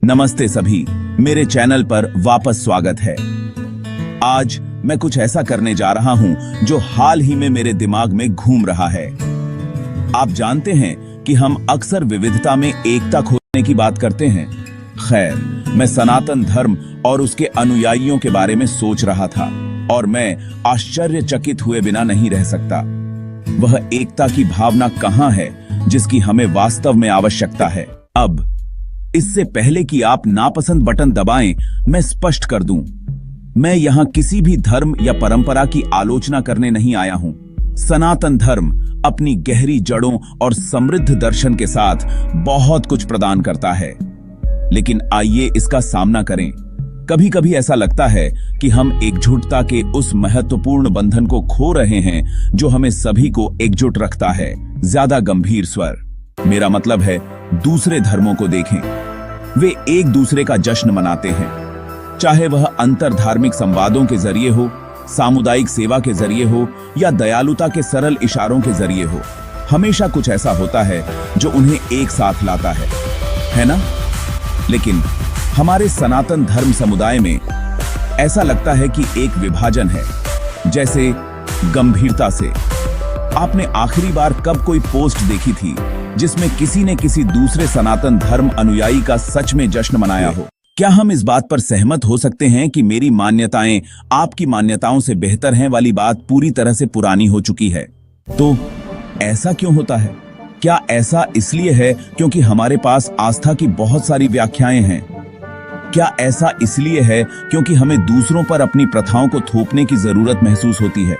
नमस्ते सभी, मेरे चैनल पर वापस स्वागत है। आज मैं कुछ ऐसा करने जा रहा हूं जो हाल ही में मेरे दिमाग में घूम रहा है। आप जानते हैं कि हम अक्सर विविधता में एकता खोजने की बात करते हैं। खैर, मैं सनातन धर्म और उसके अनुयायियों के बारे में सोच रहा था और मैं आश्चर्यचकित हुए बिना नहीं रह सकता। वह एकता की भावना कहां है जिसकी हमें वास्तव में आवश्यकता है। अब इससे पहले कि आप नापसंद बटन दबाएं, मैं स्पष्ट कर दूं, मैं यहां किसी भी धर्म या परंपरा की आलोचना करने नहीं आया हूं। सनातन धर्म अपनी गहरी जड़ों और समृद्ध दर्शन के साथ बहुत कुछ प्रदान करता है, लेकिन आइए इसका सामना करें। कभी कभी ऐसा लगता है कि हम एकजुटता के उस महत्वपूर्ण बंधन को खो रहे हैं जो हमें सभी को एकजुट रखता है। ज्यादा गंभीर स्वर, मेरा मतलब है दूसरे धर्मों को देखें। वे एक दूसरे का जश्न मनाते हैं, चाहे वह अंतर धार्मिक संवादों के जरिए हो, सामुदायिक सेवा के जरिए हो या दयालुता के सरल इशारों के जरिए हो। हमेशा कुछ ऐसा होता है जो उन्हें एक साथ लाता है ना? लेकिन हमारे सनातन धर्म समुदाय में ऐसा लगता है कि एक विभाजन है। जैसे गंभीरता से, आपने आखिरी बार कब कोई पोस्ट देखी थी जिसमें किसी ने किसी दूसरे सनातन धर्म अनुयायी का सच में जश्न मनाया हो? क्या हम इस बात पर सहमत हो सकते हैं कि मेरी मान्यताएं आपकी मान्यताओं से बेहतर हैं वाली बात पूरी तरह से पुरानी हो चुकी है? तो ऐसा क्यों होता है? क्या ऐसा इसलिए है क्योंकि हमारे पास आस्था की बहुत सारी व्याख्याएं हैं? क्या ऐसा इसलिए है क्योंकि हमें दूसरों पर अपनी प्रथाओं को थोपने की जरूरत महसूस होती है?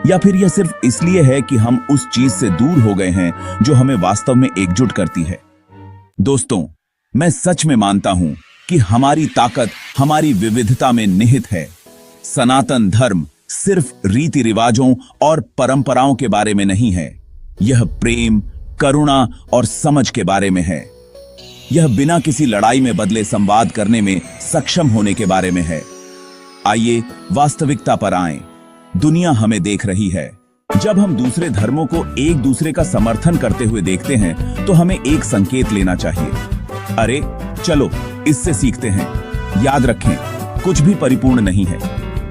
या फिर यह सिर्फ इसलिए है कि हम उस चीज से दूर हो गए हैं जो हमें वास्तव में एकजुट करती है? दोस्तों, मैं सच में मानता हूं कि हमारी ताकत हमारी विविधता में निहित है। सनातन धर्म सिर्फ रीति रिवाजों और परंपराओं के बारे में नहीं है, यह प्रेम, करुणा और समझ के बारे में है। यह बिना किसी लड़ाई में बदले संवाद करने में सक्षम होने के बारे में है। आइए वास्तविकता पर आएं। दुनिया हमें देख रही है। जब हम दूसरे धर्मों को एक दूसरे का समर्थन करते हुए देखते हैं तो हमें एक संकेत लेना चाहिए। अरे चलो इससे सीखते हैं। याद रखें, कुछ भी परिपूर्ण नहीं है,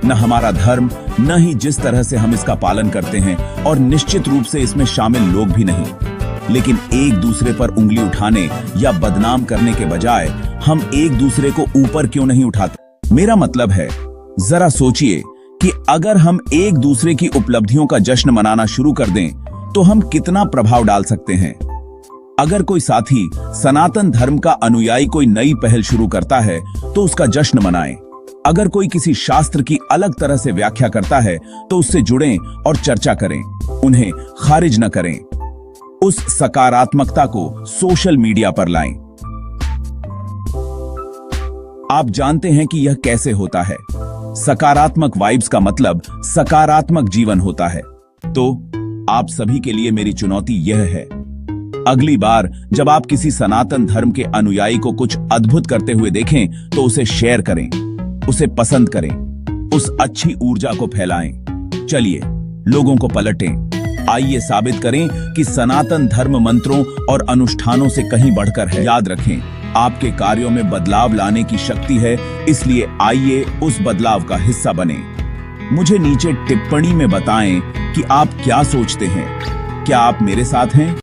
न हमारा धर्म, न ही जिस तरह से हम इसका पालन करते हैं, और निश्चित रूप से इसमें शामिल लोग भी नहीं। लेकिन एक दूसरे पर उंगली उठाने या बदनाम करने के बजाय हम एक दूसरे को ऊपर क्यों नहीं उठाते? मेरा मतलब है, जरा सोचिए कि अगर हम एक दूसरे की उपलब्धियों का जश्न मनाना शुरू कर दें तो हम कितना प्रभाव डाल सकते हैं। अगर कोई साथी सनातन धर्म का अनुयायी कोई नई पहल शुरू करता है तो उसका जश्न मनाएं। अगर कोई किसी शास्त्र की अलग तरह से व्याख्या करता है तो उससे जुड़ें और चर्चा करें, उन्हें खारिज न करें। उस सकारात्मकता को सोशल मीडिया पर लाएं। आप जानते हैं कि यह कैसे होता है। सकारात्मक वाइब्स का मतलब सकारात्मक जीवन होता है। तो आप सभी के लिए मेरी चुनौती यह है, अगली बार जब आप किसी सनातन धर्म के अनुयायी को कुछ अद्भुत करते हुए देखें तो उसे शेयर करें, उसे पसंद करें, उस अच्छी ऊर्जा को फैलाएं। चलिए लोगों को पलटें। आइए साबित करें कि सनातन धर्म मंत्रों और अनुष्ठानों से कहीं बढ़कर है। याद रखें, आपके कार्यों में बदलाव लाने की शक्ति है, इसलिए आइए उस बदलाव का हिस्सा बने। मुझे नीचे टिप्पणी में बताएं कि आप क्या सोचते हैं। क्या आप मेरे साथ हैं?